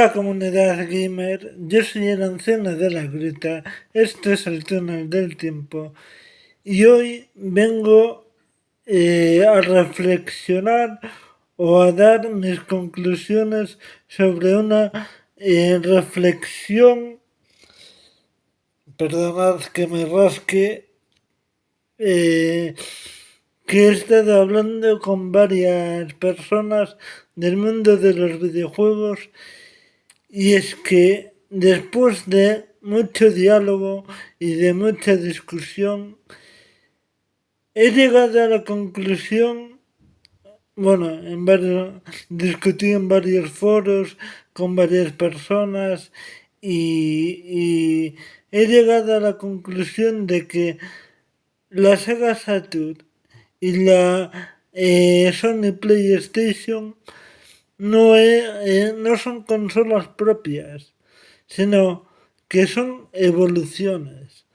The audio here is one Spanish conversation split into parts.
Hola comunidad gamer, yo soy el anciano de la gruta, esto es el túnel del tiempo y hoy vengo a reflexionar o a dar mis conclusiones sobre una reflexión, perdonad que me rasque, que he estado hablando con varias personas del mundo de los videojuegos. Y es que después de mucho diálogo y de mucha discusión, he llegado a la conclusión, bueno, discutí en varios foros con varias personas y he llegado a la conclusión de que la Sega Saturn y la Sony PlayStation no son consolas propias, sino que son evoluciones.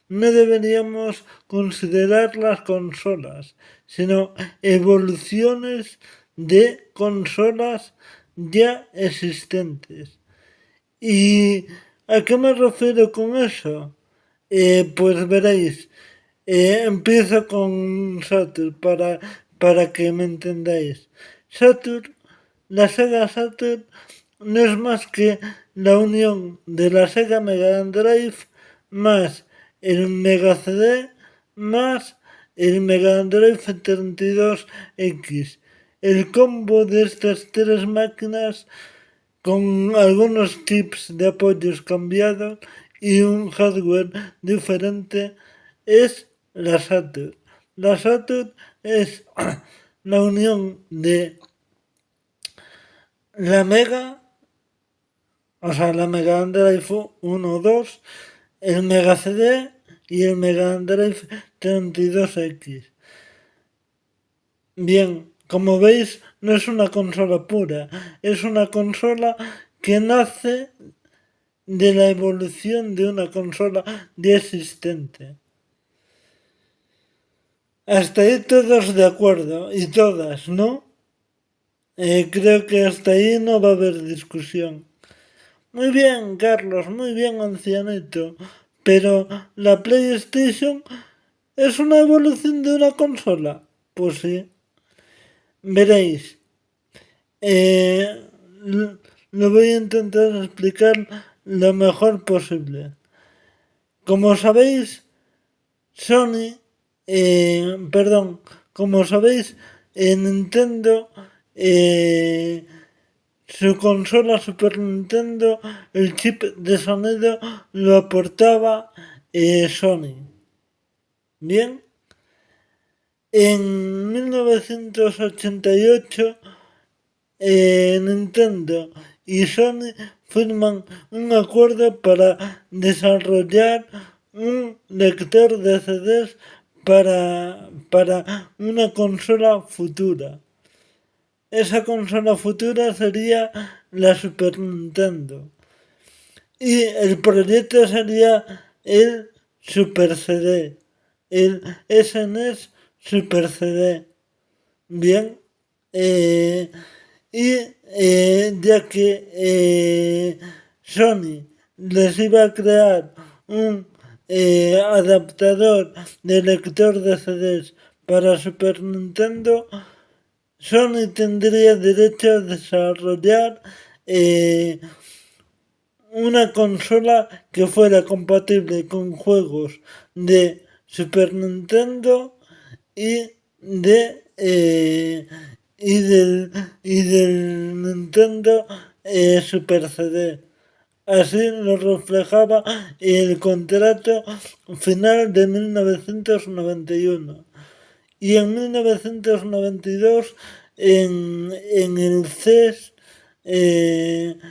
No deberíamos considerarlas consolas, sino evoluciones de consolas ya existentes. ¿Y a qué me refiero con eso? Pues veréis, empiezo con Saturn para que me entendáis. Saturn, la Sega Saturn no es más que la unión de la Sega Mega Drive más el Mega CD más el Mega Drive 32X. El combo de estas tres máquinas con algunos chips de apoyos cambiados y un hardware diferente es la Saturn. La Saturn es la unión de la Mega, o sea, la Mega Drive 1 o 2, el Mega CD y el Mega Drive 32X. Bien, como veis, no es una consola pura, es una consola que nace de la evolución de una consola ya existente. Hasta ahí todos de acuerdo, y todas, ¿no? Creo que hasta ahí no va a haber discusión. Muy bien, Carlos, muy bien, ancianito. Pero la PlayStation es una evolución de una consola. Pues sí. Veréis. Lo voy a intentar explicar lo mejor posible. Como sabéis, Sony, como sabéis, Nintendo, su consola Super Nintendo, el chip de sonido lo aportaba Sony. Bien, en 1988 Nintendo y Sony firman un acuerdo para desarrollar un lector de CDs para una consola futura. Esa consola futura sería la Super Nintendo. Y el proyecto sería el Super CD, el SNES Super CD. Bien, ya que Sony les iba a crear un adaptador de lector de CDs para Super Nintendo, Sony tendría derecho a desarrollar una consola que fuera compatible con juegos de Super Nintendo y del Nintendo Super CD. Así lo reflejaba el contrato final de 1991. Y en 1992, en el CES, en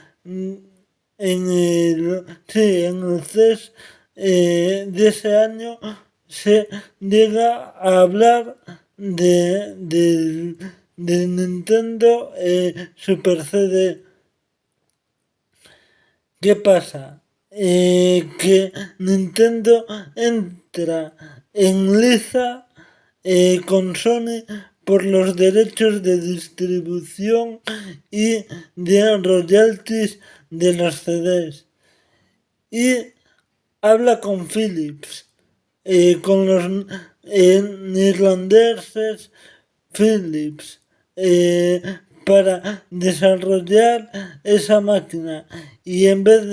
el CES de ese año, se llega a hablar de Nintendo Super CD. ¿Qué pasa? Que Nintendo entra en liza con Sony por los derechos de distribución y de royalties de los CDs. Y habla con Philips, con los neerlandeses Philips, para desarrollar esa máquina, y en vez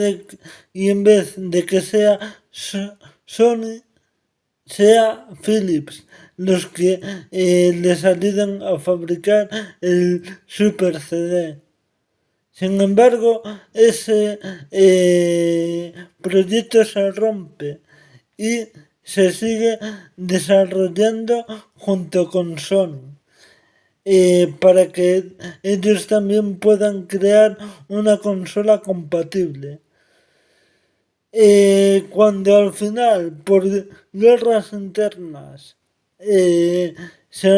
de que sea Sony, sea Philips los que les ayuden a fabricar el Super CD. Sin embargo, ese proyecto se rompe y se sigue desarrollando junto con Sony, para que ellos también puedan crear una consola compatible. Cuando al final, por guerras internas, se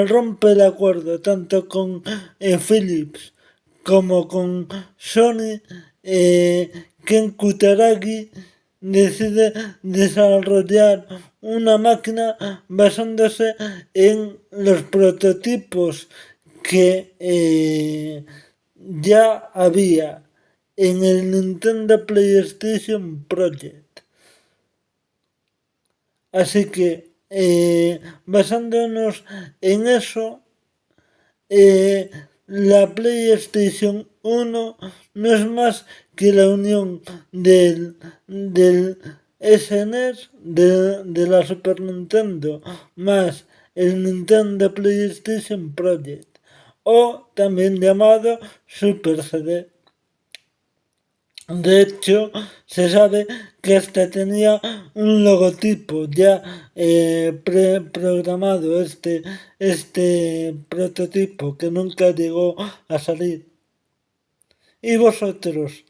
rompe el acuerdo tanto con Philips como con Sony, Ken Kutaragi decide desarrollar una máquina basándose en los prototipos que ya había en el Nintendo PlayStation Project. Así que, basándonos en eso, la PlayStation 1 no es más que la unión del SNES, de la Super Nintendo, más el Nintendo PlayStation Project, o también llamado Super CD. De hecho, se sabe que hasta tenía un logotipo ya preprogramado, este prototipo que nunca llegó a salir. Y vosotros,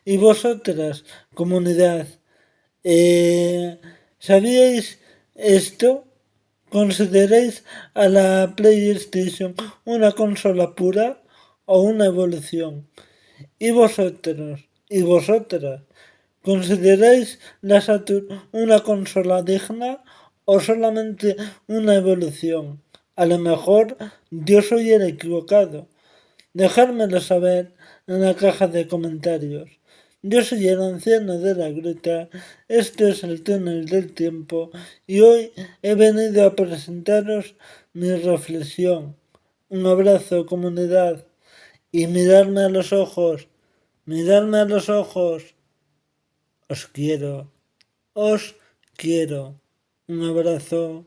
y vosotras, comunidad, ¿sabíais esto? ¿Consideráis a la PlayStation una consola pura o una evolución? ¿Y vosotros y vosotras consideráis la Saturn una consola digna o solamente una evolución? A lo mejor yo soy el equivocado. Dejármelo saber en la caja de comentarios. Yo soy el anciano de la gruta, esto es el túnel del tiempo y hoy he venido a presentaros mi reflexión. Un abrazo, comunidad, y miradme a los ojos. Miradme a los ojos. Os quiero. Os quiero. Un abrazo.